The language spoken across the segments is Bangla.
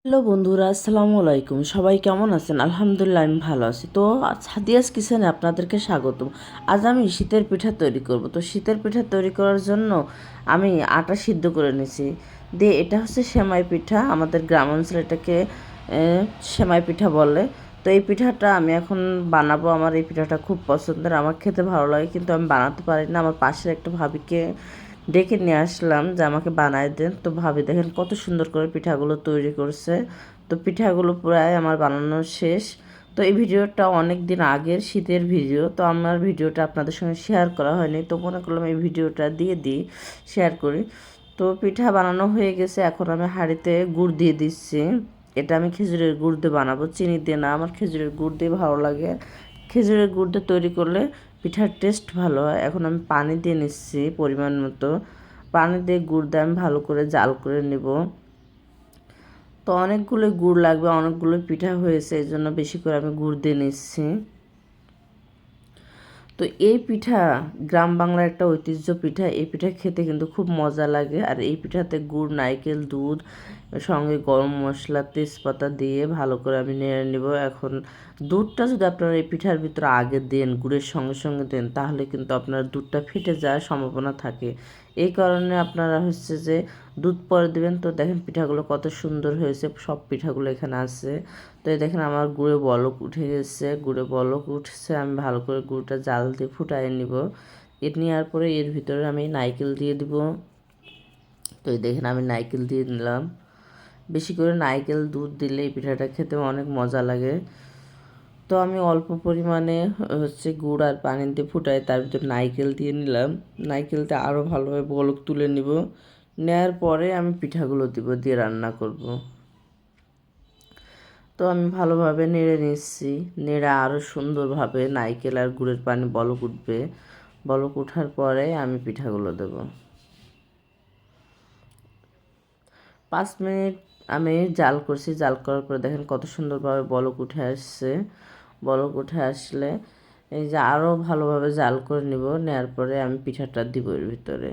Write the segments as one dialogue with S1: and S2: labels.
S1: হ্যালো বন্ধুরা, আসসালামু আলাইকুম। সবাই কেমন আছেন? আলহামদুলিল্লাহ, আমি ভালো আছি। তো সাদিয়াস কিচেনে আপনাদেরকে স্বাগতম। আজ আমি শীতের পিঠা তৈরি করব। তো শীতের পিঠা তৈরি করার জন্য আমি আটা সিদ্ধ করে নিয়েছি। দিয়ে এটা হচ্ছে সেমাই পিঠা, আমাদের গ্রাম অঞ্চলে এটাকে সেমাই পিঠা বলে। তো এই পিঠাটা আমি এখন বানাবো। আমার এই পিঠাটা খুব পছন্দের, আমার খেতে ভালো লাগে, কিন্তু আমি বানাতে পারি না। আমার পাশের একটা ভাবিকে ডেকে নিয়ে আসলাম যে আমাকে বানায় দেন। তো ভাবি দেখেন কত সুন্দর করে পিঠাগুলো তৈরি করছে। তো পিঠাগুলো প্রায় আমার বানানো শেষ। তো এই ভিডিওটা অনেক দিন আগের শীতের ভিডিও, তো আমার ভিডিওটা আপনাদের সঙ্গে শেয়ার করা হয়নি, তো মনে করলাম এই ভিডিওটা দিয়ে দিই, শেয়ার করি। তো পিঠা বানানো হয়ে গেছে, এখন আমি হাঁড়িতে গুড় দিয়ে দিচ্ছি। এটা আমি খেজুরের গুড় দিয়ে বানাবো, চিনি দিয়ে না। আমার খেজুরের গুড় দিয়ে ভালো লাগে। খেজুরের গুড় দিয়ে তৈরি করলে পিঠার টেস্ট ভালো হয়। এখন আমি পানি দিয়ে নিচ্ছি পরিমাণ মতো। পানি দিয়ে গুড় দিয়ে আমি ভালো করে জাল করে নেব। তো অনেকগুলো গুড় লাগবে, অনেকগুলো পিঠা হয়েছে, এই জন্য বেশি করে আমি গুড় দিয়ে নিচ্ছি। তো এই পিঠা গ্রাম বাংলার একটা ঐতিহ্য পিঠা। এই পিঠা খেতে কিন্তু খুব মজা লাগে। আর এই পিঠাতে গুড়, নারকেল, দুধ, সঙ্গে গরম মশলা, তেজপাতা দিয়ে ভালো করে আমি নেড়ে নেব। এখন দুধটা যদি আপনারা এই পিঠার ভিতরে আগে দেন, গুড়ের সঙ্গে সঙ্গে দেন, তাহলে কিন্তু আপনার দুধটা ফেটে যাওয়ার সম্ভাবনা থাকে। এই কারণে আপনারা হচ্ছে যে দুধ পরে দেবেন। তো দেখেন পিঠাগুলো কত সুন্দর হয়েছে, সব পিঠাগুলো এখানে আছে। তো এই দেখেন আমার গুড়ে বলক উঠে গেছে, গুড়ে বলক উঠছে। আমি ভালো করে গুড়টা জাল দিয়ে ফুটাই নিব। এর নেওয়ার পরে এর ভিতরে আমি নারকেল দিয়ে দিব। তো এই দেখেন আমি নারকেল দিয়ে নিলাম। বেশি করে নারকেল দুধ দিলে এই পিঠাটা খেতে অনেক মজা লাগে। তো আমি অল্প পরিমাণে হচ্ছে গুড় আর পানি দিয়ে ফুটাই, তার ভিতরে নারকেল দিয়ে নিলাম। নারকেলটা আরও ভালোভাবে বলক তুলে নিব। নেওয়ার পরে আমি পিঠাগুলো দিব, দিয়ে রান্না করব। তো আমি ভালোভাবে নেড়ে নিচ্ছি। নেড়ে আরও সুন্দরভাবে নারকেল আর গুড়ের পানি বলক উঠবে। বলক ওঠার পরে আমি পিঠাগুলো দেব। 5 মিনিট আমি জাল করছি। জাল করার পরে দেখেন কত সুন্দরভাবে বলক উঠে আসছে। বলক উঠে আসলে এই যে আরও ভালোভাবে জাল করে নিব। নেওয়ার পরে আমি পিঠাটা দিব এর ভিতরে।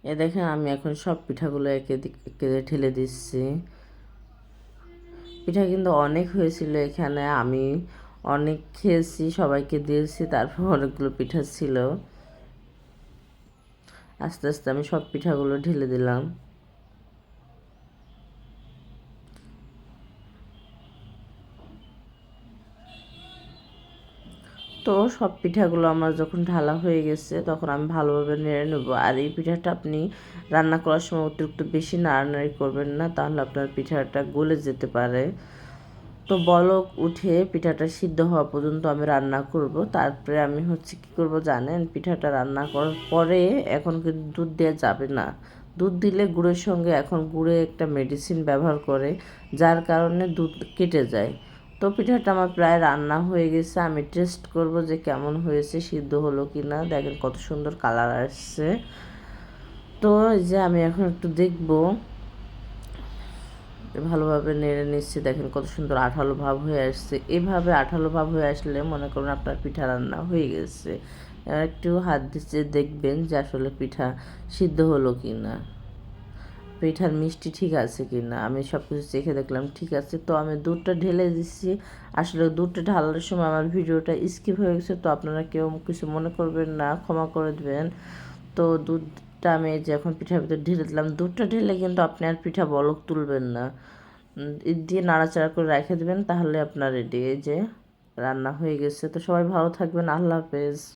S1: এ দেখেন আমি এখন সব পিঠাগুলো একে একে ঢেলে দিচ্ছি। পিঠা কিন্তু অনেক হয়েছিল এখানে, আমি অনেক খেয়েছি, সবাইকে দিয়েছি, তারপর অনেকগুলো পিঠা ছিল। আস্তে আস্তে আমি সব পিঠাগুলো ঢেলে দিলাম। তো সব পিঠাগুলো আমার যখন ঢালা হয়ে গেছে, তখন আমি ভালোভাবে নেড়ে নেব। আর এই পিঠাটা আপনি রান্না করার সময় অতিরিক্ত বেশি নাড়ানাড়ি করবেন না, তাহলে আপনার পিঠাটা গলে যেতে পারে। তো বলক উঠে পিঠাটা সিদ্ধ হওয়া পর্যন্ত আমি রান্না করব। তারপরে আমি হচ্ছে কী করব জানেন, পিঠাটা রান্না করার পরে এখন কিন্তু দুধ দেওয়া যাবে না। দুধ দিলে গুড়ের সঙ্গে, এখন গুড়ে একটা মেডিসিন ব্যবহার করে, যার কারণে দুধ কেটে যায়। তো পিঠাটা আমার প্রায় রান্না হয়ে গেছে। আমি টেস্ট করব যে কেমন হয়েছে, সিদ্ধ হলো কি না। দেখেন কত সুন্দর কালার আসছে। তো এই যে আমি এখন একটু দেখব, ভালোভাবে নেড়ে নিচ্ছি। দেখেন কত সুন্দর আঠালো ভাব হয়ে আসছে। এভাবে আঠালো ভাব হয়ে আসলে মনে করুন আপনার পিঠা রান্না হয়ে গেছে। এবার একটু হাত দিচ্ছে, দেখবেন যে আসলে পিঠা সিদ্ধ হলো কি না, পিঠার মিষ্টি ঠিক আছে কি না। আমি সব কিছু চেখে দেখলাম ঠিক আছে। তো আমি দুধটা ঢেলে দিচ্ছি। আসলে দুধটা ঢালার সময় আমার ভিডিওটা স্কিপ হয়ে গেছে, তো আপনারা কেউ কিছু মনে করবেন না, ক্ষমা করে দেবেন। তো দুধটা আমি এই যে এখন পিঠার ভিতরে ঢেলে দিলাম। দুধটা ঢেলে কিন্তু আপনি আর পিঠা বলক তুলবেন না, দিয়ে নাড়াচাড়া করে রেখে দেবেন, তাহলে আপনার রেডি। এই যে রান্না হয়ে গেছে। তো সবাই ভালো থাকবেন, আল্লাহ হাফেজ।